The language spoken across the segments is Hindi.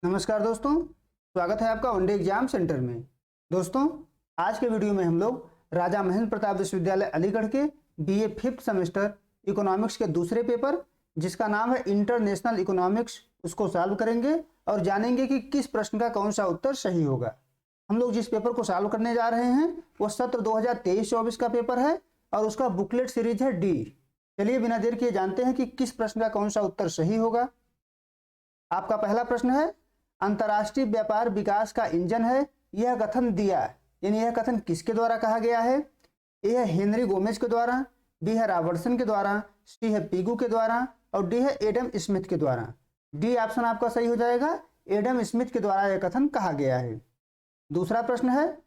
नमस्कार दोस्तों, स्वागत है आपका वनडे एग्जाम सेंटर में। दोस्तों, आज के वीडियो में हम लोग राजा महेंद्र प्रताप विश्वविद्यालय अलीगढ़ के बीए 5th सेमेस्टर इकोनॉमिक्स के दूसरे पेपर जिसका नाम है इंटरनेशनल इकोनॉमिक्स उसको सॉल्व करेंगे और जानेंगे कि किस प्रश्न का कौन सा उत्तर सही होगा। हम लोग जिस पेपर को सॉल्व करने जा रहे हैं वो सत्र 2023-24 का पेपर है और उसका बुकलेट सीरीज है डी। चलिए बिना देर किए जानते हैं कि किस प्रश्न का कौन सा उत्तर सही होगा। आपका पहला प्रश्न है, अंतर्राष्ट्रीय व्यापार विकास का इंजन है, यह कथन दिया, यानी यह कथन किसके द्वारा कहा गया है? ए है हेनरी गोमेज के द्वारा, बी है रॉबर्टसन के द्वारा, सी है पिगू के द्वारा और डी है एडम स्मिथ के द्वारा। डी ऑप्शन आपका सही हो जाएगा, एडम स्मिथ के द्वारा यह कथन कहा गया है। दूसरा प्रश्न है,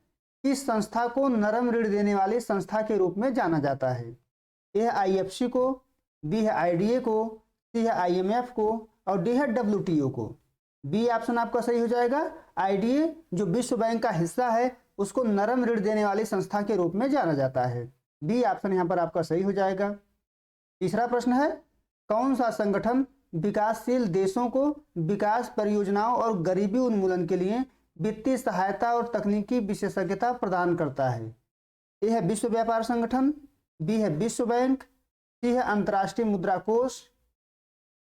इस संस्था को नरम ऋण देने वाली संस्था के रूप में जाना जाता है? ए है IFC को, बी है IDA को, सी है IMF को और डी है WTO को। बी ऑप्शन आपका सही हो जाएगा, IDA जो विश्व बैंक का हिस्सा है उसको नरम ऋण देने वाली संस्था के रूप में जाना जाता है। बी ऑप्शन यहाँ पर आपका सही हो जाएगा। तीसरा प्रश्न है, कौन सा संगठन विकासशील देशों को विकास परियोजनाओं और गरीबी उन्मूलन के लिए वित्तीय सहायता और तकनीकी विशेषज्ञता प्रदान करता है? ए है विश्व व्यापार संगठन, बी है विश्व बैंक, सी है अंतर्राष्ट्रीय मुद्रा कोष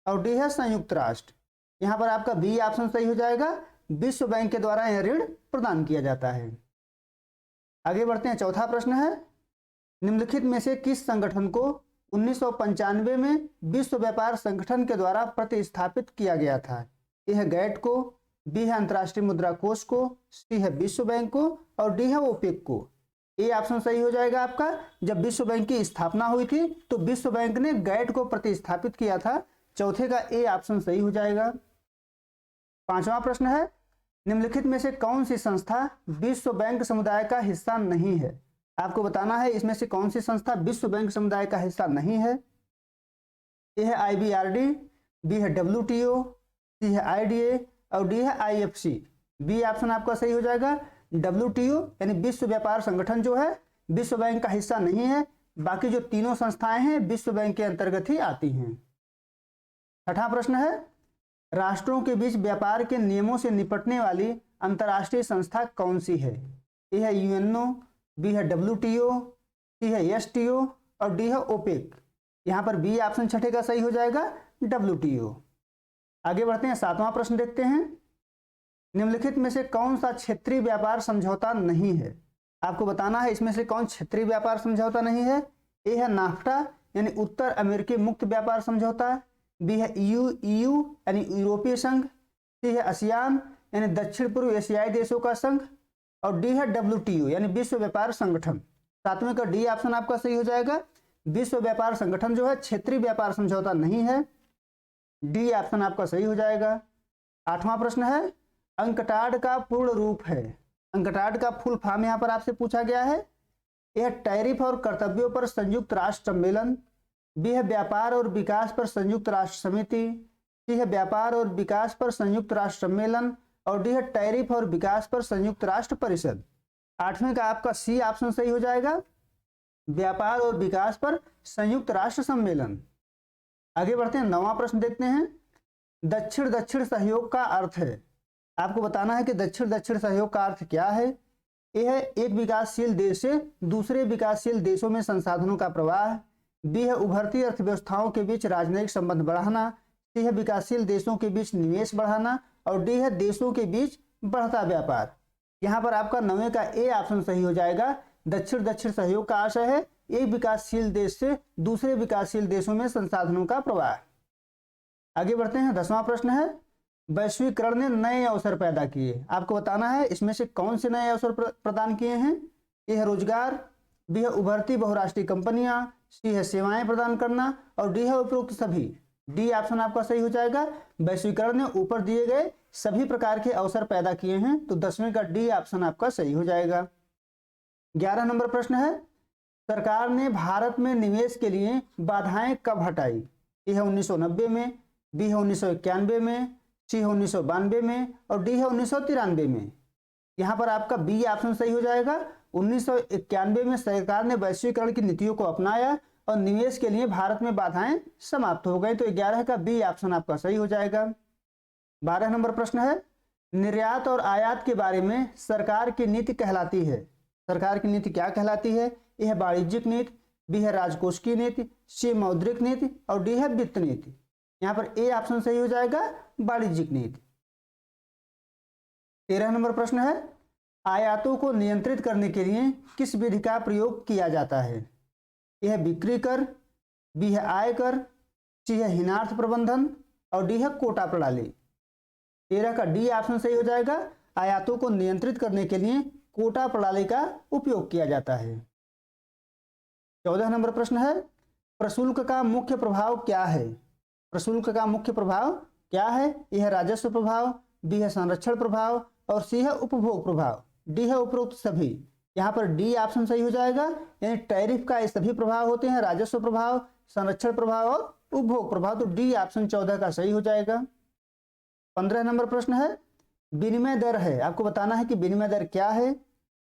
और डी है संयुक्त राष्ट्र। यहाँ पर आपका बी ऑप्शन सही हो जाएगा, विश्व बैंक के द्वारा यह ऋण प्रदान किया जाता है। आगे बढ़ते हैं, चौथा प्रश्न है, निम्नलिखित में से किस संगठन को 1995 में विश्व व्यापार संगठन के द्वारा प्रतिस्थापित किया गया था? ए है गैट को, बी है अंतर्राष्ट्रीय मुद्रा कोष को, सी है विश्व बैंक को और डी है ओपेक को। ए ऑप्शन सही हो जाएगा आपका, जब विश्व बैंक की स्थापना हुई थी तो विश्व बैंक ने गैट को प्रतिस्थापित किया था। चौथे का ए ऑप्शन सही हो जाएगा। पांचवा प्रश्न है, निम्नलिखित में से कौन सी संस्था विश्व बैंक समुदाय का हिस्सा नहीं है? आपको बताना है इसमें से कौन सी संस्था विश्व बैंक समुदाय का हिस्सा नहीं है। ए है IBRD, बी है WTO, सी है IDA और डी है IFC। बी ऑप्शन आपका सही हो जाएगा, WTO यानी विश्व व्यापार संगठन जो है विश्व बैंक का हिस्सा नहीं है, बाकी जो तीनों संस्थाएं हैं विश्व बैंक के अंतर्गत ही आती हैं। छठा प्रश्न है, राष्ट्रों के बीच व्यापार के नियमों से निपटने वाली अंतर्राष्ट्रीय संस्था कौन सी है? ए है UNO, बी है WTO, सी है STO और डी है ओपेक। यहाँ पर बी ऑप्शन छठे का सही हो जाएगा, WTO। आगे बढ़ते हैं, सातवां प्रश्न देखते हैं, निम्नलिखित में से कौन सा क्षेत्रीय व्यापार समझौता नहीं है? आपको बताना है इसमें से कौन क्षेत्रीय व्यापार समझौता नहीं है। ए है नाफ्टा यानी उत्तर अमेरिकी मुक्त व्यापार समझौता, बी है EU यानी यूरोपीय संघ, सी है ASEAN यानी दक्षिण पूर्व एशियाई देशों का संघ और डी है WTO यानी विश्व व्यापार संगठन। सातवें का डी ऑप्शन आपका सही हो जाएगा, विश्व व्यापार संगठन जो है क्षेत्रीय व्यापार समझौता नहीं है। डी ऑप्शन आपका सही हो जाएगा। आठवां प्रश्न है, अंकटाड का पूर्ण रूप है? अंकटाड का फुल फॉर्म यहाँ पर आपसे पूछा गया है। यह टैरिफ और कर्तव्यों पर संयुक्त राष्ट्र सम्मेलन, बी है व्यापार और विकास पर संयुक्त राष्ट्र समिति, सी है व्यापार और विकास पर संयुक्त राष्ट्र सम्मेलन और डी है टैरिफ और विकास पर संयुक्त राष्ट्र परिषद। आठवें का आपका सी ऑप्शन सही हो जाएगा, व्यापार और विकास पर संयुक्त राष्ट्र सम्मेलन। आगे बढ़ते हैं, नौवां प्रश्न देखते हैं, दक्षिण दक्षिण सहयोग का अर्थ है? आपको बताना है कि दक्षिण दक्षिण सहयोग का अर्थ क्या है। यह है एक विकासशील देश से दूसरे विकासशील देशों में संसाधनों का प्रवाह, बी है उभरती अर्थव्यवस्थाओं के बीच राजनयिक संबंध बढ़ाना, सी है विकासशील देशों के बीच निवेश बढ़ाना और डी है देशों के बीच बढ़ता व्यापार। यहाँ पर आपका नौवें का ए ऑप्शन सही हो जाएगा, दक्षिण दक्षिण सहयोग का आशय है एक विकासशील देश से दूसरे विकासशील देशों में संसाधनों का प्रवाह। आगे बढ़ते हैं, 10वां प्रश्न है, वैश्वीकरण ने नए अवसर पैदा किए? आपको बताना है इसमें से कौन से नए अवसर प्रदान किए हैं। ए है रोजगार, बी है उभरती बहुराष्ट्रीय कंपनियां, सी है सेवाएं प्रदान करना और डी है उपरोक्त सभी। डी ऑप्शन आपका सही हो जाएगा, वैश्वीकरण ने ऊपर दिए गए सभी प्रकार के अवसर पैदा किए हैं, तो 10वें का डी ऑप्शन आपका सही हो जाएगा। 11 नंबर प्रश्न है, सरकार ने भारत में निवेश के लिए बाधाएं कब हटाई? ए है 1990 में, बी है 1991 में, सी है 1992 में और डी है 1993 में। यहाँ पर आपका बी ऑप्शन सही हो जाएगा, 1991 में सरकार ने वैश्वीकरण की नीतियों को अपनाया और निवेश के लिए भारत में बाधाएं समाप्त हो गई, तो 11 का बी ऑप्शन आपका सही हो जाएगा। 12 नंबर प्रश्न है, निर्यात और आयात के बारे में सरकार की नीति कहलाती है? सरकार की नीति क्या कहलाती है? यह है वाणिज्यिक नीति, बी है राजकोषीय नीति, सी मौद्रिक नीति और डी है वित्त नीति। यहाँ पर ए ऑप्शन सही हो जाएगा, वाणिज्यिक नीति। 13 नंबर प्रश्न है, आयातों को नियंत्रित करने के लिए किस विधि का प्रयोग किया जाता है? यह है बिक्री कर, बी है आय कर, सी है हीनार्थ प्रबंधन और डी है कोटा प्रणाली। 13 का डी ऑप्शन सही हो जाएगा, आयातों को नियंत्रित करने के लिए कोटा प्रणाली का उपयोग किया जाता है। 14 नंबर प्रश्न है, प्रशुल्क का मुख्य प्रभाव क्या है? प्रशुल्क का मुख्य प्रभाव क्या है? यह है राजस्व प्रभाव, बी है संरक्षण प्रभाव और सी है उपभोग प्रभाव, डी है उपरोक्त सभी। यहाँ पर डी ऑप्शन सही हो जाएगा, यानी टैरिफ का ये सभी प्रभाव होते हैं, राजस्व प्रभाव, संरक्षण प्रभाव और उपभोग प्रभाव। तो डी ऑप्शन 14 का सही हो जाएगा। 15 नंबर प्रश्न है, विनिमय दर है, आपको बताना है कि विनिमय दर क्या है?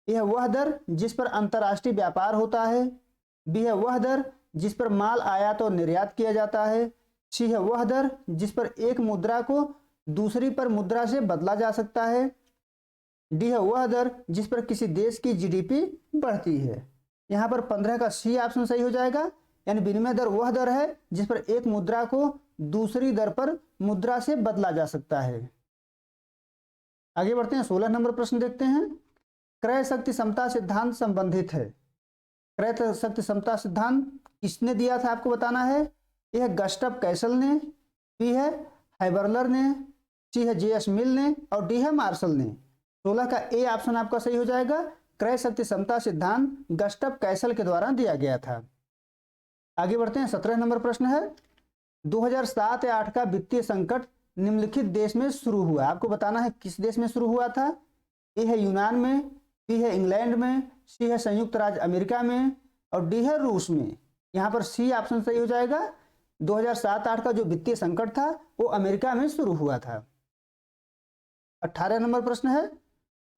यह वह दर जिस पर अंतर्राष्ट्रीय व्यापार होता है, बी है वह दर जिस पर माल आयात और निर्यात किया जाता है, सी है वह दर जिस पर एक मुद्रा को दूसरी पर मुद्रा से बदला जा सकता है, डी है वह दर जिस पर किसी देश की जीडीपी बढ़ती है। यहाँ पर 15 का सी ऑप्शन सही हो जाएगा, यानी विनिमय दर वह दर है जिस पर एक मुद्रा को दूसरी दर पर मुद्रा से बदला जा सकता है। आगे बढ़ते हैं, 16 नंबर प्रश्न देखते हैं। क्रय शक्ति समता सिद्धांत संबंधित है। क्रय शक्ति समता सिद्धांत किसने दिया था, आपको बताना है। यह गस्टफ कैसल ने, बी है हाइबरलर ने, सी है जेएस मिल ने और डी है मार्शल ने। 16 का ए ऑप्शन आपका सही हो जाएगा, क्रय शक्ति समता सिद्धांत गस्टफ कैसल के द्वारा दिया गया था। आगे बढ़ते हैं, 17 नंबर प्रश्न है, 2007 या 8 का वित्तीय संकट निम्नलिखित देश में शुरू हुआ। आपको बताना है किस देश में शुरू हुआ था। ए है यूनान में, बी है इंग्लैंड में, सी है संयुक्त राज्य अमेरिका में और डी है रूस में। यहाँ पर सी ऑप्शन सही हो जाएगा, 2007-8 का जो वित्तीय संकट था वो अमेरिका में शुरू हुआ था। 18 नंबर प्रश्न है,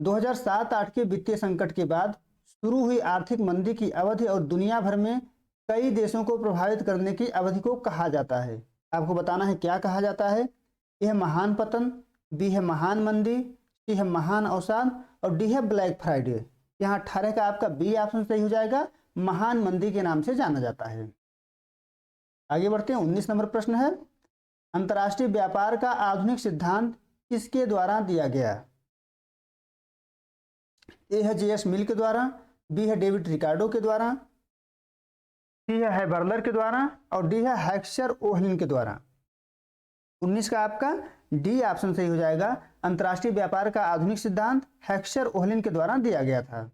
2007-8 के वित्तीय संकट के बाद शुरू हुई आर्थिक मंदी की अवधि और दुनिया भर में कई देशों को प्रभावित करने की अवधि को कहा जाता है। आपको बताना है क्या कहा जाता है। यह महान पतन, बी है महान मंदी, सी है महान अवसाद और डी है ब्लैक फ्राइडे। यहाँ 18 का आपका बी ऑप्शन सही हो जाएगा, महान मंदी के नाम से जाना जाता है। आगे बढ़ते हैं, 19 नंबर प्रश्न है, अंतर्राष्ट्रीय व्यापार का आधुनिक सिद्धांत किसके द्वारा दिया गया। ए है जेएस मिल के द्वारा, बी है डेविड रिकार्डो के द्वारा, सी है हाइबरलर के द्वारा और डी है हेक्सर ओहलिन के द्वारा। 19 का आपका डी ऑप्शन सही हो जाएगा, अंतर्राष्ट्रीय व्यापार का आधुनिक सिद्धांत हेक्सर ओहलिन के द्वारा दिया गया था।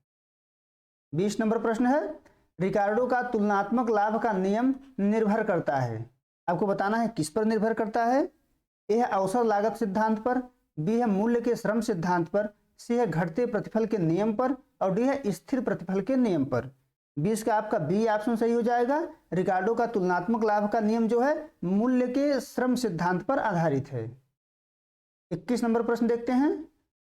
20 नंबर प्रश्न है, रिकार्डो का तुलनात्मक लाभ का नियम निर्भर करता है। आपको बताना है किस पर निर्भर करता है। ए है अवसर लागत सिद्धांत पर, बी है मूल्य के श्रम सिद्धांत पर, सी है घटते प्रतिफल के नियम पर और डी है स्थिर प्रतिफल के नियम पर। 20 का आपका बी ऑप्शन सही हो जाएगा, रिकार्डो का तुलनात्मक लाभ का नियम जो है मूल्य के श्रम सिद्धांत पर आधारित है। 21 नंबर प्रश्न देखते हैं,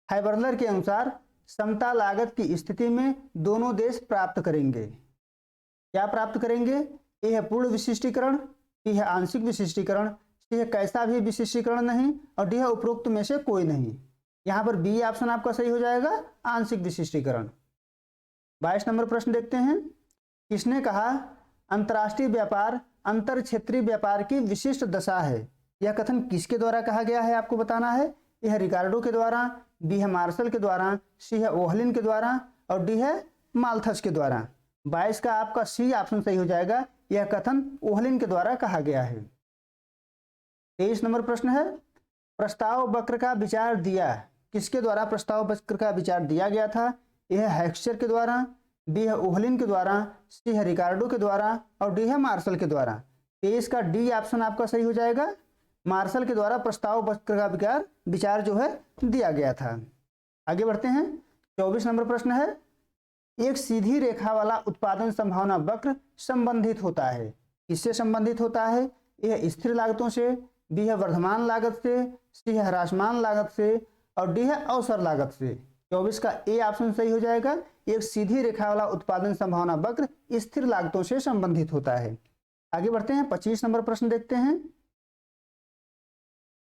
हाइबरलर के अनुसार समता लागत की स्थिति में दोनों देश प्राप्त करेंगे। क्या प्राप्त करेंगे। ए है पूर्ण विशिष्टीकरण, बी है आंशिक विशिष्टीकरण, सी है कैसा भी विशिष्टीकरण नहीं और डी है उपरोक्त में से कोई नहीं। यहाँ पर बी ऑप्शन आपका सही हो जाएगा, आंशिक विशिष्टीकरण। 22 नंबर प्रश्न देखते हैं, किसने कहा अंतर्राष्ट्रीय व्यापार अंतर क्षेत्रीय व्यापार की विशिष्ट दशा है। यह कथन किसके द्वारा कहा गया है, आपको बताना है। यह रिकार्डो के द्वारा, बी है मार्शल के द्वारा, सी है ओहलिन के द्वारा और डी है माल्थस के द्वारा। 22 का आपका सी ऑप्शन सही हो जाएगा, यह कथन ओहलिन के द्वारा कहा गया है। 23 नंबर प्रश्न है, प्रस्ताव वक्र का विचार दिया किसके द्वारा प्रस्ताव वक्र का विचार दिया गया था। यह है हेक्सचर के द्वारा, बी है ओहलिन के द्वारा, सी है रिकार्डो के द्वारा और डी है मार्शल के द्वारा। 23 का डी ऑप्शन आपका सही हो जाएगा, मार्शल के द्वारा प्रस्ताव वक्र का विचार जो है दिया गया था। आगे बढ़ते हैं, 24 नंबर प्रश्न है, एक सीधी रेखा वाला उत्पादन संभावना वक्र संबंधित होता है। किससे संबंधित होता है। यह स्थिर लागतों से, बी है वर्धमान लागत से, सी है ह्रासमान लागत से और डी है अवसर लागत से। 24 का ए ऑप्शन सही हो जाएगा, एक सीधी रेखा वाला उत्पादन संभावना वक्र स्थिर लागतों से संबंधित होता है। आगे बढ़ते हैं, 25 नंबर प्रश्न देखते हैं,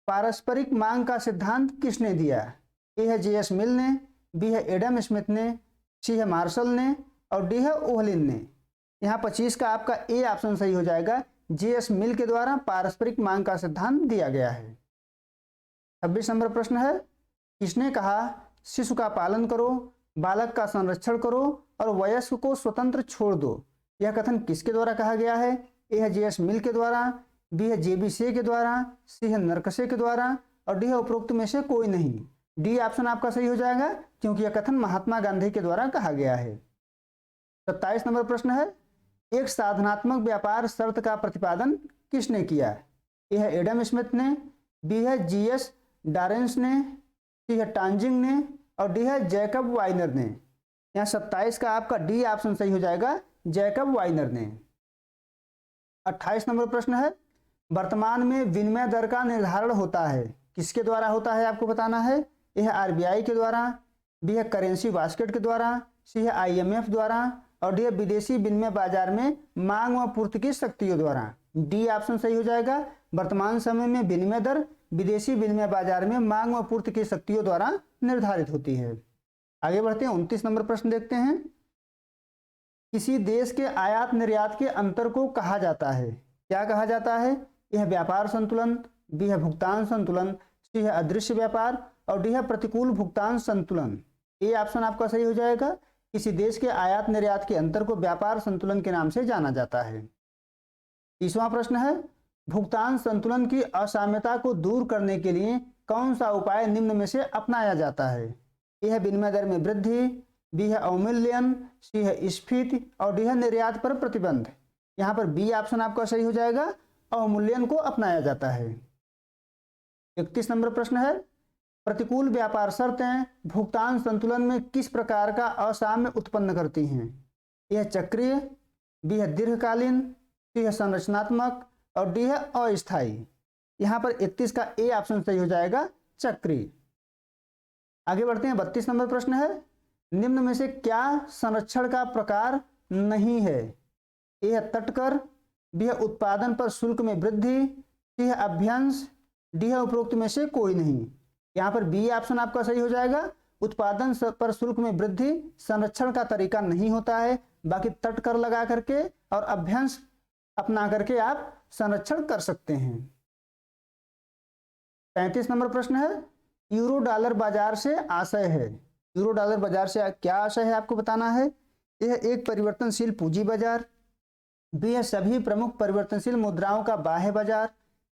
पारस्परिक मांग का सिद्धांत किसने दिया। ए है जे एस मिल ने, बी है एडम स्मिथ ने, सी है मार्शल ने और डी है ओहलिन ने। यहाँ 25 का आपका ए ऑप्शन सही हो जाएगा। जे एस मिल के द्वारा पारस्परिक मांग का सिद्धांत दिया गया है। 26 नंबर प्रश्न है, किसने कहा शिशु का पालन करो, बालक का संरक्षण करो और वयस्क को स्वतंत्र छोड़ दो? यह कथन किसके द्वारा कहा गया है? ए है जे एस मिल के द्वारा, बी है जे बी से के द्वारा, सी है नरकसे के द्वारा और डी है उपरोक्त में से कोई नहीं। डी ऑप्शन आपका सही हो जाएगा क्योंकि यह कथन महात्मा गांधी के द्वारा कहा गया है। 27 नंबर प्रश्न है, एक साधनात्मक व्यापार शर्त का प्रतिपादन किसने किया? ए है एडम स्मिथ ने, बी है जी एस डारेंस ने, सी है टांजिंग ने और डी है जैकब वाइनर ने। यहाँ 27 का आपका डी ऑप्शन सही हो जाएगा, जैकब वाइनर ने। 28 नंबर प्रश्न है, वर्तमान में विनिमय दर का निर्धारण होता है, किसके द्वारा होता है आपको बताना है? ए है आरबीआई के द्वारा, बी है करेंसी बास्केट के द्वारा, सी है आईएमएफ द्वारा और डी है विदेशी विनिमय बाजार में मांग व पूर्ति की शक्तियों द्वारा। डी ऑप्शन सही हो जाएगा। वर्तमान समय में विनिमय दर विदेशी विनिमय बाजार में मांग व पूर्ति की शक्तियों द्वारा निर्धारित होती है। आगे बढ़ते हैं, 29 नंबर प्रश्न देखते हैं। किसी देश के आयात निर्यात के अंतर को कहा जाता है, क्या कहा जाता है? यह व्यापार संतुलन, बी है भुगतान संतुलन, सी है अदृश्य व्यापार और डी है प्रतिकूल भुगतान संतुलन। ए ऑप्शन आपका सही हो जाएगा। किसी देश के आयात निर्यात के अंतर को व्यापार संतुलन के नाम से जाना जाता है। 30वां प्रश्न है, भुगतान संतुलन की असाम्यता को दूर करने के लिए कौन सा उपाय निम्न में से अपनाया जाता है? ए है विनिमय दर में वृद्धि, बी है अवमूल्यन, सी है स्फीति और डी है निर्यात पर प्रतिबंध। यहाँ पर बी ऑप्शन आपका सही हो जाएगा, अवमूल्यन को अपनाया जाता है। 31 नंबर प्रश्न है, प्रतिकूल व्यापार शर्तें भुगतान संतुलन में किस प्रकार का असाम्य उत्पन्न करती हैं? यह चक्रीय, बी है दीर्घकालीन, सी है संरचनात्मक और डी है अस्थायी। यहाँ पर 31 का ए ऑप्शन सही हो जाएगा, चक्रीय। आगे बढ़ते हैं, 32 नंबर प्रश्न है, निम्न में से क्या संरक्षण का प्रकार नहीं है? ए है तटकर, बी है उत्पादन पर शुल्क में वृद्धि, सी है अभ्यंश, डी है उपरोक्त में से कोई नहीं। यहाँ पर बी ऑप्शन आपका सही हो जाएगा। उत्पादन पर शुल्क में वृद्धि संरक्षण का तरीका नहीं होता है, बाकी तटकर लगा करके और अभ्यंश अपना करके आप संरक्षण कर सकते हैं। 35 नंबर प्रश्न है, यूरो डॉलर बाजार से आशय है। यूरो डॉलर बाजार से क्या आशय है आपको बताना है? यह एक परिवर्तनशील पूंजी बाजार, बी है सभी प्रमुख परिवर्तनशील मुद्राओं का बाह्य बाजार,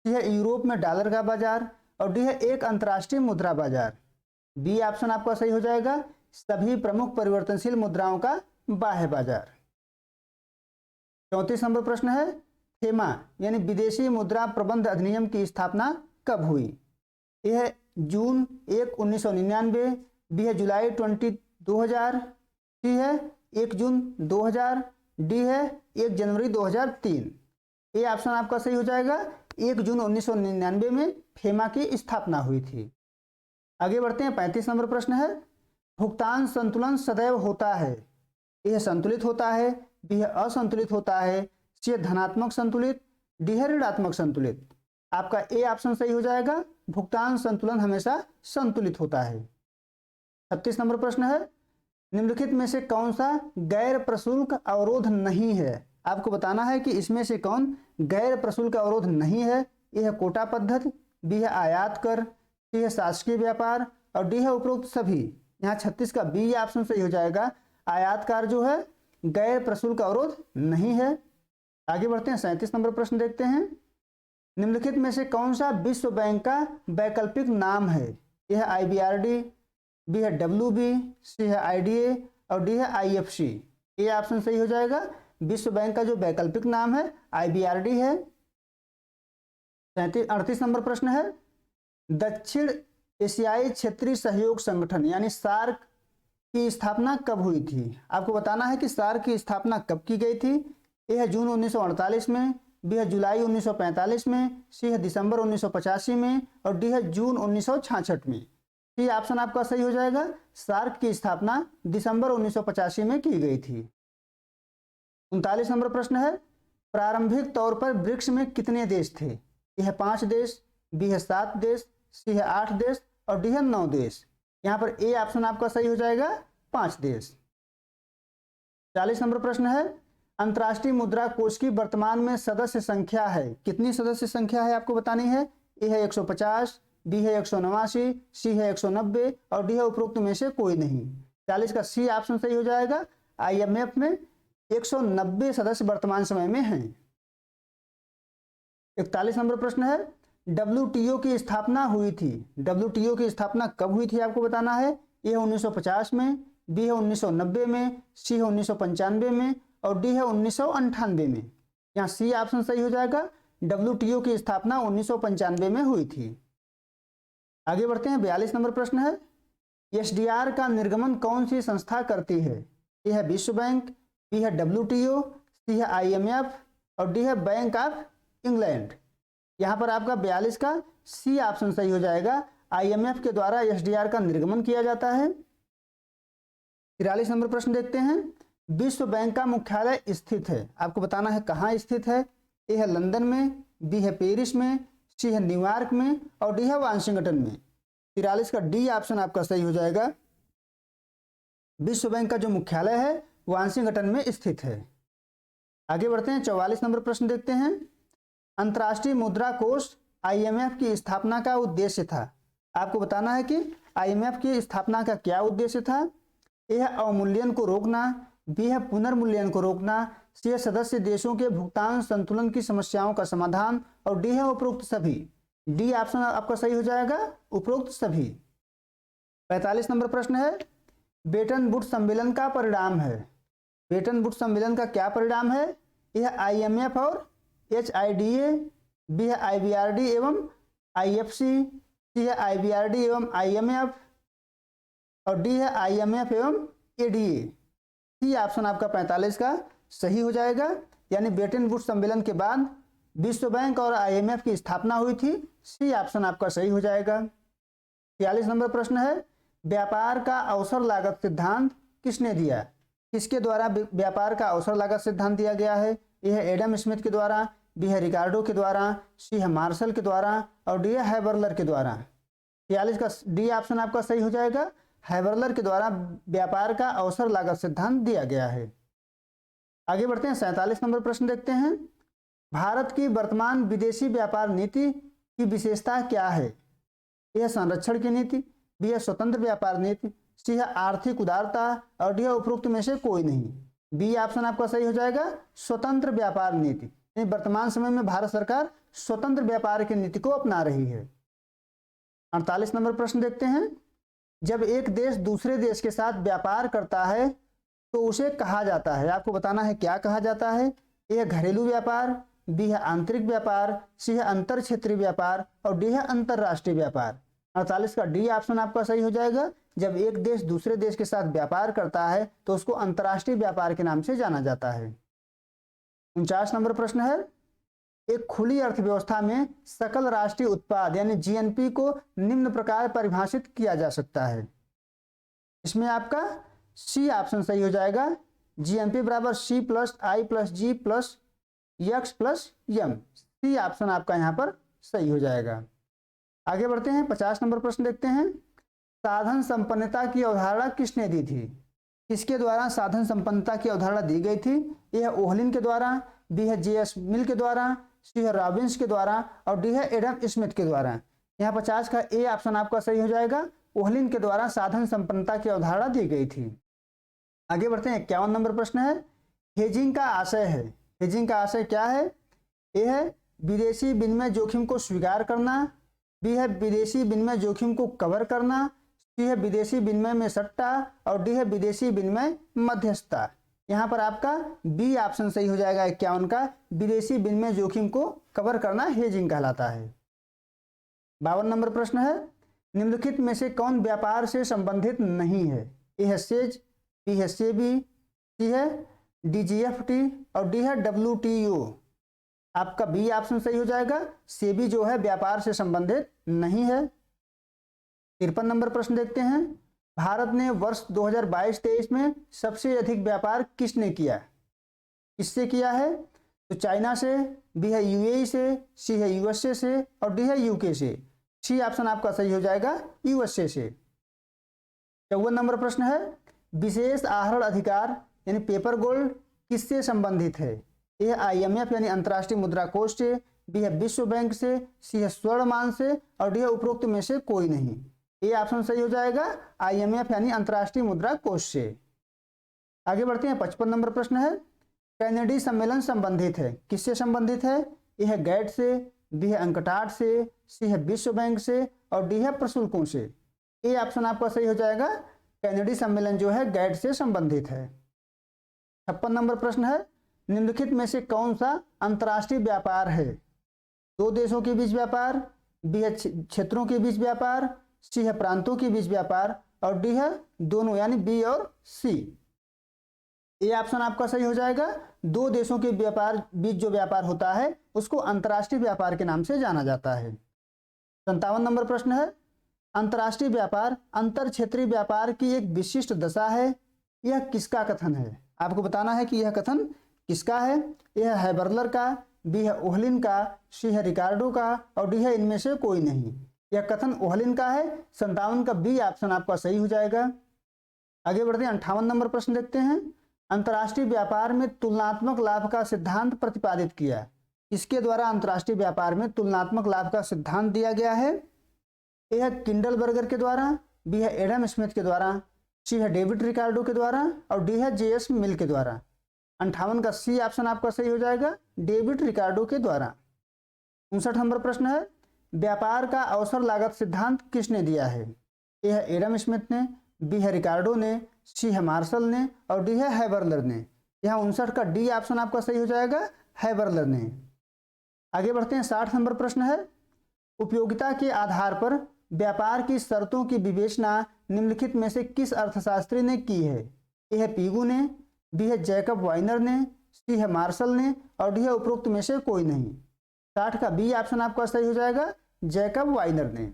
सी है यूरोप में डॉलर का बाजार और डी है एक अंतर्राष्ट्रीय मुद्रा बाजार। बी ऑप्शन आपका सही हो जाएगा, सभी प्रमुख परिवर्तनशील मुद्राओं का बाह्य बाजार। 34 नंबर प्रश्न है, फेमा यानी विदेशी मुद्रा प्रबंध अधिनियम की स्थापना कब हुई? यह है जून 1, 1999, बी है जुलाई 20, 2000, सी है 1 जून 2000, डी है 1 जनवरी 2003। ये ऑप्शन आपका सही हो जाएगा, 1 जून 1999 में फेमा की स्थापना हुई थी। आगे बढ़ते हैं, 35 नंबर प्रश्न है, भुगतान संतुलन सदैव होता है? यह संतुलित होता है, बी है असंतुलित होता है, सी है धनात्मक संतुलित, डी है ऋणात्मक संतुलित। आपका ए ऑप्शन सही हो जाएगा, भुगतान संतुलन हमेशा संतुलित होता है। 36 नंबर प्रश्न है, निम्नलिखित में से कौन सा गैर प्रशुल्क अवरोध नहीं है? आपको बताना है कि इसमें से कौन गैर प्रशुल्क अवरोध नहीं है। यह है कोटा पद्धति, बी है आयात कर, सी है शासकीय व्यापार और डी है उपरोक्त सभी। यहाँ 36 का बी ऑप्शन सही हो जाएगा, आयातकार जो है गैर प्रशुल्क अवरोध नहीं है। आगे बढ़ते हैं, 37 नंबर प्रश्न देखते हैं, निम्नलिखित में से कौन सा विश्व बैंक का वैकल्पिक नाम है? यह है IBRD, बी है WB, सी है IDA और डी है IFC। ये ऑप्शन सही हो जाएगा, विश्व बैंक का जो वैकल्पिक नाम है IBRD है। 38 नंबर प्रश्न है, दक्षिण एशियाई क्षेत्रीय सहयोग संगठन यानी सार्क की स्थापना कब हुई थी? आपको बताना है कि सार्क की स्थापना कब की गई थी। ए है जून 1948 में, बी है जुलाई 1945 में, सी है दिसंबर 1985 में और डी है जून 1966 में। ये ऑप्शन आपका सही हो जाएगा, सार्क की स्थापना दिसंबर 1985 में की गई थी। 39 नंबर प्रश्न है, प्रारंभिक तौर पर ब्रिक्स में कितने देश थे? ए है 5 देश, बी है 7 देश, सी है 8 देश और डी है 9 देश। यहाँ पर ए ऑप्शन आपका सही हो जाएगा 5 देश। 40 नंबर प्रश्न है, अंतर्राष्ट्रीय मुद्रा कोष की वर्तमान में सदस्य संख्या है, कितनी सदस्य संख्या है आपको बतानी है। ए है 150, बी है 189, सी है 190 और डी है उपरोक्त में से कोई नहीं। 40 का सी ऑप्शन सही हो जाएगा। IMF में 190 सदस्य वर्तमान समय में हैं। 41 नंबर प्रश्न है, WTO की स्थापना हुई थी, WTO की स्थापना कब हुई थी आपको बताना है। ए है 1950 में, बी है 1990 में, सी है 1995 में और डी है 1998 में। यहाँ सी ऑप्शन सही हो जाएगा। WTO की स्थापना 1995 में हुई थी। आगे बढ़ते हैं। 42 नंबर प्रश्न है, SDR का निर्गमन कौन सी संस्था करती है। ए है विश्व बैंक, बी है WTO, सी है IMF और डी है बैंक ऑफ इंग्लैंड। यहाँ पर आपका 42 का सी ऑप्शन सही हो जाएगा। IMF के द्वारा SDR का निर्गमन किया जाता है। 43 नंबर प्रश्न देखते हैं, विश्व बैंक का मुख्यालय स्थित है, आपको बताना है कहाँ स्थित है। ए है लंदन में, बी है पेरिस में, सी है न्यूयॉर्क में और डी है वाशिंगटन में। 43 का डी ऑप्शन आपका सही हो जाएगा। विश्व बैंक का जो मुख्यालय है वाशिंगटन में स्थित है। आगे बढ़ते हैं। 44 नंबर प्रश्न देखते हैं, अंतर्राष्ट्रीय मुद्रा कोष IMF की स्थापना का उद्देश्य था, आपको बताना है कि IMF की स्थापना का क्या उद्देश्य था। ए है अवमूल्यन को रोकना, बी है पुनर्मूल्यन को रोकना, सी है सदस्य देशों के भुगतान संतुलन की समस्याओं का समाधान और डी है उपरोक्त सभी। डी ऑप्शन आपका सही हो जाएगा, उपरोक्त सभी। 45 नंबर प्रश्न है, ब्रेटन वुड्स सम्मेलन का परिणाम है, ब्रेटन वुड्स सम्मेलन का क्या परिणाम है। यह IMF और HIDA, बी है IBRD एवं IFC, सी है IBRD एवं IMF और डी है IMF एवं ADA। सी ऑप्शन आपका 45 का सही हो जाएगा। यानी ब्रेटन वुड्स सम्मेलन के बाद विश्व बैंक और IMF की स्थापना हुई थी। सी ऑप्शन आपका सही हो जाएगा। 46 नंबर प्रश्न है, व्यापार का अवसर लागत सिद्धांत किसने दिया, किसके द्वारा व्यापार का अवसर लागत सिद्धांत दिया गया है। यह है एडम स्मिथ के द्वारा, बी है रिकार्डो के द्वारा, सी है मार्शल के द्वारा और डी है हैबरलर के द्वारा। 46 का डी ऑप्शन आपका सही हो जाएगा। हैबरलर के द्वारा व्यापार का अवसर लागत सिद्धांत दिया गया है। आगे बढ़ते हैं। 47 नंबर प्रश्न देखते हैं, भारत की वर्तमान विदेशी व्यापार नीति की विशेषता क्या है। यह संरक्षण की नीति, बी है स्वतंत्र व्यापार नीति, सी है आर्थिक उदारता और डी है उपरोक्त में से कोई नहीं। बी ऑप्शन आपका सही हो जाएगा, स्वतंत्र व्यापार नीति। वर्तमान समय में भारत सरकार स्वतंत्र व्यापार की नीति को अपना रही है। 48 नंबर प्रश्न देखते हैं, जब एक देश दूसरे देश के साथ व्यापार करता है तो उसे कहा जाता है, आपको बताना है क्या कहा जाता है। ए है घरेलू व्यापार, बी है आंतरिक व्यापार, सी है अंतर क्षेत्रीय व्यापार और डी है अंतरराष्ट्रीय व्यापार। 48 का डी ऑप्शन आपका सही हो जाएगा। जब एक देश दूसरे देश के साथ व्यापार करता है तो उसको अंतरराष्ट्रीय व्यापार के नाम से जाना जाता है। 49 नंबर प्रश्न है, एक खुली अर्थव्यवस्था में सकल राष्ट्रीय उत्पाद यानी GNP को निम्न प्रकार परिभाषित किया जा सकता है। इसमें आपका सी ऑप्शन सही हो जाएगा। GNP बराबर C + I + G + X + M। C option आपका यहाँ पर सही हो जाएगा। आगे बढ़ते हैं। 50 नंबर प्रश्न देखते हैं, साधन संपन्नता की अवधारणा किसने दी थी, किसके द्वारा साधन संपन्नता की अवधारणा दी गई थी। यह है ओहलिन के द्वारा, बी है JS मिल के द्वारा, सी है रॉबिन्स के द्वारा और डी है एडम स्मिथ के द्वारा। यहाँ 50 का ए ऑप्शन आपका सही हो जाएगा। ओहलिन के द्वारा साधन संपन्नता की अवधारणा दी गई थी। आगे बढ़ते हैं। 51 नंबर प्रश्न है, हेजिंग का आशय है, हेजिंग का आशय क्या है। ए है विदेशी विनिमय जोखिम को स्वीकार करना, बी है विदेशी विनिमय जोखिम को कवर करना, सी है विदेशी विनिमय में सट्टा और डी है विदेशी विनिमय मध्यस्थता। यहाँ पर आपका बी ऑप्शन सही हो जाएगा। 51 का विदेशी विनिमय जोखिम को कवर करना हेजिंग कहलाता है। 52 नंबर प्रश्न है, निम्नलिखित में से कौन व्यापार से संबंधित नहीं है। ए है सेज, बी है सेबी, सी है DGFT और डी है WTO। आपका बी ऑप्शन सही हो जाएगा। सेबी जो है व्यापार से संबंधित नहीं है। 53 नंबर प्रश्न देखते हैं, भारत ने वर्ष 2022-23 में सबसे अधिक व्यापार किसने किया, किससे किया है। तो चाइना से, बी है UAE से, सी है USA से और डी है UK से। सी ऑप्शन आपका सही हो जाएगा, USA से। 54 नंबर प्रश्न है, विशेष आहरण अधिकार यानी पेपर गोल्ड किससे संबंधित है? ए है IMF यानी अंतर्राष्ट्रीय मुद्रा कोष से, बी है विश्व बैंक से, सी है स्वर्णमान से और डी है उपरोक्त में से कोई नहीं। ये ऑप्शन सही हो जाएगा IMF यानी अंतर्राष्ट्रीय मुद्रा कोष से। आगे बढ़ते हैं, 55 नंबर प्रश्न है, कैनेडी सम्मेलन संबंधित है, किससे संबंधित है? ए है गैट से, बी है अंकटाड से, सी है विश्व बैंक से और डी है प्रशुल्कों से। ये ऑप्शन आपका सही हो जाएगा, कैनेडी सम्मेलन जो है गैट से संबंधित है। 56 नंबर प्रश्न है, निम्नलिखित में से कौन सा अंतर्राष्ट्रीय व्यापार है? दो देशों के बीच व्यापार, बी है क्षेत्रों के बीच व्यापार, सी है प्रांतों के बीच व्यापार और डी है दोनों यानी बी और सी। ये ऑप्शन आपका सही हो जाएगा, दो देशों के बीच जो व्यापार होता है उसको अंतर्राष्ट्रीय व्यापार के नाम से जाना जाता है। 57 नंबर प्रश्न है, अंतर्राष्ट्रीय व्यापार अंतर क्षेत्रीय व्यापार की एक विशिष्ट दशा है, यह किसका कथन है? आपको बताना है कि यह कथन किसका है। यह है बर्लर का, बी है ओहलिन का, सी है रिकार्डो का और डी है इनमें से कोई नहीं। यह कथन ओहलिन का है, 57 का बी ऑप्शन आपका सही हो जाएगा। आगे बढ़ते हैं, 58 नंबर प्रश्न देखते हैं, अंतर्राष्ट्रीय व्यापार में तुलनात्मक लाभ का सिद्धांत प्रतिपादित किया, किसके द्वारा अंतर्राष्ट्रीय व्यापार में तुलनात्मक लाभ का सिद्धांत दिया गया है? ए है किंडलबर्गर के द्वारा, बी है एडम स्मिथ के द्वारा, सी है डेविड रिकार्डो के द्वारा और डी है JS मिल के द्वारा। 58 का सी ऑप्शन आपका सही हो जाएगा, डेविड रिकार्डो के द्वारा। 59 नंबर प्रश्न है, व्यापार का अवसर लागत सिद्धांत किसने दिया है? ए है एडम स्मिथ ने, बी है रिकार्डो ने, सी है मार्शल ने और डी है हैबर्लर ने। यहाँ 59 का डी ऑप्शन आपका सही हो जाएगा, हैबर्लर ने। आगे बढ़ते हैं, 60 नंबर प्रश्न है, उपयोगिता के आधार पर व्यापार की शर्तों की विवेचना निम्नलिखित में से किस अर्थशास्त्री ने की है? ए है पीगू ने, बी है जैकब वाइनर ने, सी है मार्शल ने और डी है उपरोक्त में से कोई नहीं। 60 का बी ऑप्शन आपका सही हो जाएगा, जैकब वाइनर ने।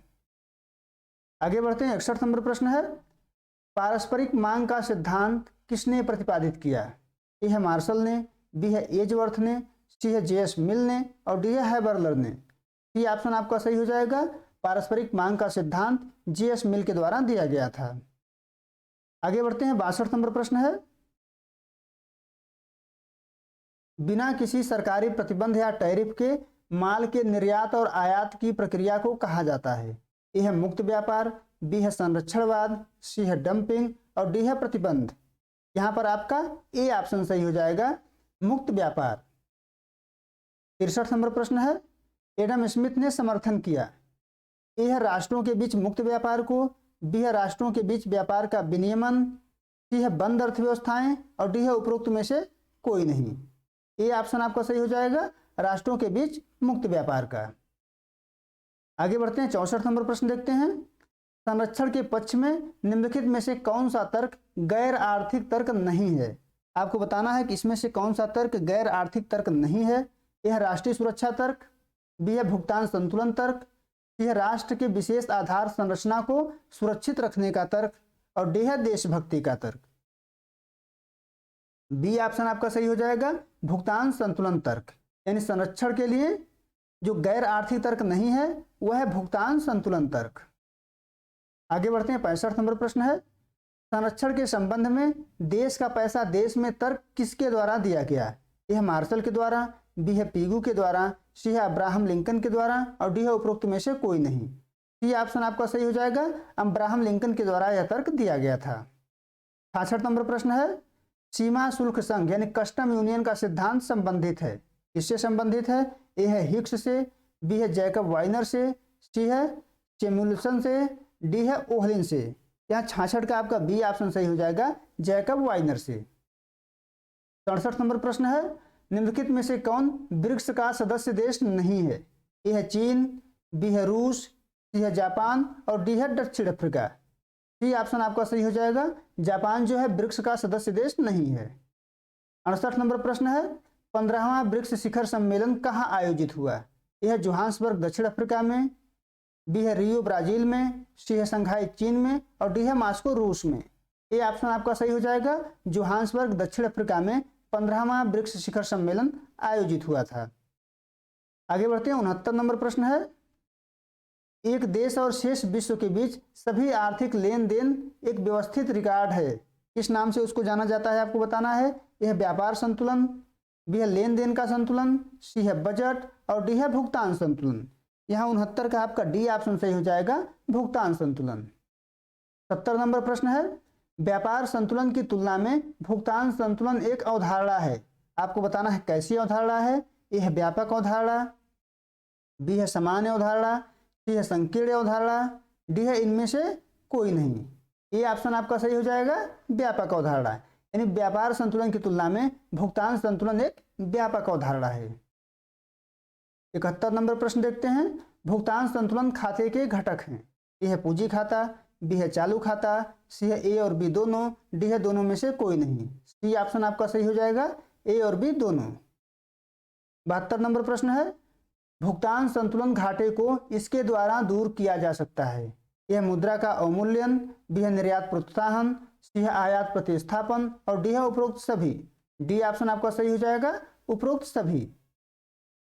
आगे बढ़ते हैं, 61 नंबर प्रश्न है, पारस्परिक मांग का सिद्धांत किसने प्रतिपादित किया? ए है मार्शल ने, बी है एजवर्थ ने, सी है JS मिल ने और डी है हैबर्लर ने। सी ऑप्शन आपका सही हो जाएगा, पारस्परिक मांग का सिद्धांत JS मिल के द्वारा दिया गया था। आगे बढ़ते हैं, 62 नंबर प्रश्न है, बिना किसी सरकारी प्रतिबंध या टैरिफ के माल के निर्यात और आयात की प्रक्रिया को कहा जाता है? ए है मुक्त व्यापार, बी है संरक्षणवाद, सी है डंपिंग और डी है प्रतिबंध। यहाँ पर आपका ए ऑप्शन सही हो जाएगा, मुक्त व्यापार। 63 नंबर प्रश्न है, एडम स्मिथ ने समर्थन किया, ए है राष्ट्रों के बीच मुक्त व्यापार को, बी है राष्ट्रों के बीच व्यापार का विनियमन, सी है बंद अर्थव्यवस्थाएं और डी है उपरोक्त में से कोई नहीं। ए ऑप्शन आपका सही हो जाएगा, राष्ट्रों के बीच मुक्त व्यापार का। आगे बढ़ते हैं, 64 नंबर प्रश्न देखते हैं, संरक्षण के पक्ष में निम्नलिखित में से कौन सा तर्क गैर आर्थिक तर्क नहीं है? आपको बताना है कि इसमें से कौन सा तर्क गैर आर्थिक तर्क नहीं है। यह राष्ट्रीय सुरक्षा तर्क, बी है भुगतान संतुलन तर्क, सी है राष्ट्र के विशेष आधार संरचना को सुरक्षित रखने का तर्क और डी है देशभक्ति का तर्क। बी ऑप्शन आपका सही हो जाएगा, भुगतान संतुलन तर्क, यानी संरक्षण के लिए जो गैर आर्थिक तर्क नहीं है वह है भुगतान संतुलन तर्क। आगे बढ़ते हैं, 65 नंबर प्रश्न है, संरक्षण के संबंध में देश का पैसा देश में तर्क किसके द्वारा दिया गया? यह मार्शल के द्वारा, बी है पीगू के द्वारा, सी है अब्राहम लिंकन के द्वारा और डी है उपरोक्त में से कोई नहीं। सी ऑप्शन आपका सही हो जाएगा, अब्राहम लिंकन के द्वारा यह तर्क दिया गया था। 66 नंबर प्रश्न है, सीमा शुल्क संघ यानी कस्टम यूनियन का सिद्धांत संबंधित है, किससे संबंधित है? ए है हिक्स से, बी है जैकब वाइनर से, सी है चेमुलसन से, डी है ओहलिन से। यहाँ 66 का आपका बी ऑप्शन सही हो जाएगा, जैकब वाइनर से। 67 नंबर प्रश्न है, निम्नलिखित में से कौन ब्रिक्स का सदस्य देश नहीं है? ए है चीन, बी है रूस, सी है जापान और डी है दक्षिण अफ्रीका। सी ऑप्शन आपका सही हो जाएगा, जापान जो है ब्रिक्स का सदस्य देश नहीं है। 68 नंबर प्रश्न है, 15वां ब्रिक्स शिखर सम्मेलन कहाँ आयोजित हुआ? यह जोहान्सबर्ग दक्षिण अफ्रीका में, बी है रियो ब्राजील में, सी है शंघाई चीन में और डी है मॉस्को रूस में। ये ऑप्शन आपका सही हो जाएगा, जोहान्सबर्ग दक्षिण अफ्रीका में 15वां ब्रिक्स शिखर सम्मेलन आयोजित हुआ था। आगे बढ़ते हैं, 69 नंबर प्रश्न है, एक देश और शेष विश्व के बीच सभी आर्थिक लेन देन एक व्यवस्थित रिकॉर्ड है, किस नाम से उसको जाना जाता है आपको बताना है। यह व्यापार संतुलन, बी है लेन देन का संतुलन, सी है बजट और डी है भुगतान संतुलन। यहाँ 69 का आपका डी ऑप्शन सही हो जाएगा, भुगतान संतुलन। 70 नंबर प्रश्न है, व्यापार संतुलन की तुलना में भुगतान संतुलन एक अवधारणा है, आपको बताना है कैसी अवधारणा है। ए है व्यापक अवधारणा, बी है सामान्य अवधारणा, सी है संकीर्ण अवधारणा, डी है इनमें से कोई नहीं। ये ऑप्शन आपका सही हो जाएगा, व्यापक अवधारणा, यानी व्यापार संतुलन की तुलना में भुगतान संतुलन एक व्यापक अवधारणा है। 71 नंबर प्रश्न देखते हैं, भुगतान संतुलन खाते के घटक हैं। ए है पूंजी खाता, बी है चालू खाता, सी है ए और बी दोनों, डी है दोनों में से कोई नहीं। सी ऑप्शन आपका सही हो जाएगा, ए और बी दोनों। 72 नंबर प्रश्न है, भुगतान संतुलन घाटे को इसके द्वारा दूर किया जा सकता है। यह मुद्रा का अवमूल्यन, बी है निर्यात प्रोत्साहन, सी है आयात प्रतिस्थापन और डी है उपरोक्त सभी। डी ऑप्शन आपका सही हो जाएगा, उपरोक्त सभी।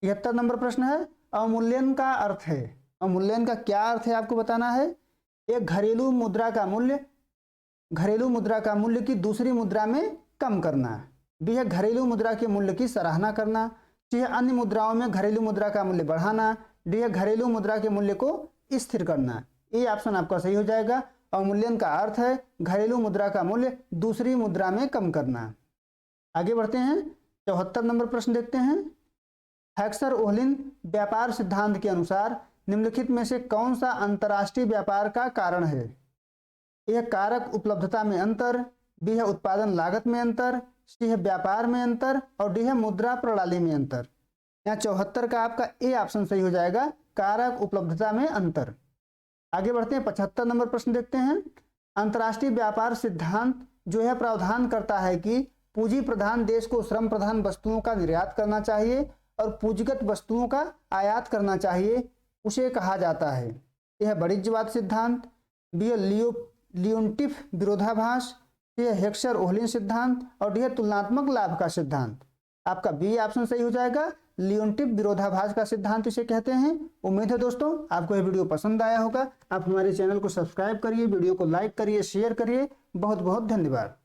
73 नंबर प्रश्न है, अवमूल्यन का अर्थ है। अवमूल्यन का क्या अर्थ है आपको बताना है। एक घरेलू मुद्रा का मूल्य की दूसरी मुद्रा में कम करना, बी है घरेलू मुद्रा के मूल्य की सराहना करना, सी है अन्य मुद्राओं में घरेलू मुद्रा का मूल्य बढ़ाना, डी है घरेलू मुद्रा के मूल्य को स्थिर करना। ये ऑप्शन आपका सही हो जाएगा, अवमूल्यन का अर्थ है घरेलू मुद्रा का मूल्य दूसरी मुद्रा में कम करना। आगे बढ़ते हैं, 74 नंबर प्रश्न देखते हैं, हैक्सर ओहलिन व्यापार सिद्धांत के अनुसार निम्नलिखित में से कौन सा अंतर्राष्ट्रीय व्यापार का कारण है। यह कारक उपलब्धता में अंतर, बी है उत्पादन लागत में अंतर, सी है व्यापार में अंतर और डी है मुद्रा प्रणाली में अंतर। यहाँ 74 का आपका ए ऑप्शन सही हो जाएगा, कारक उपलब्धता में अंतर। आगे बढ़ते हैं, 75 नंबर प्रश्न देखते हैं, अंतर्राष्ट्रीय व्यापार सिद्धांत जो है प्रावधान करता है कि पूंजी प्रधान देश को श्रम प्रधान वस्तुओं का निर्यात करना चाहिए और पूंजीगत वस्तुओं का आयात करना चाहिए, उसे कहा जाता है। यह वाणिज्यवाद सिद्धांत, बी है लियोनटिफ विरोधाभास, सी है हेक्सर ओहलिन सिद्धांत और डी है तुलनात्मक लाभ का सिद्धांत। आपका बी ऑप्शन सही हो जाएगा, लियोनटिफ विरोधाभास का सिद्धांत इसे कहते हैं। उम्मीद है दोस्तों आपको यह वीडियो पसंद आया होगा। आप हमारे चैनल को सब्सक्राइब करिए, वीडियो को लाइक करिए, शेयर करिए। बहुत बहुत धन्यवाद।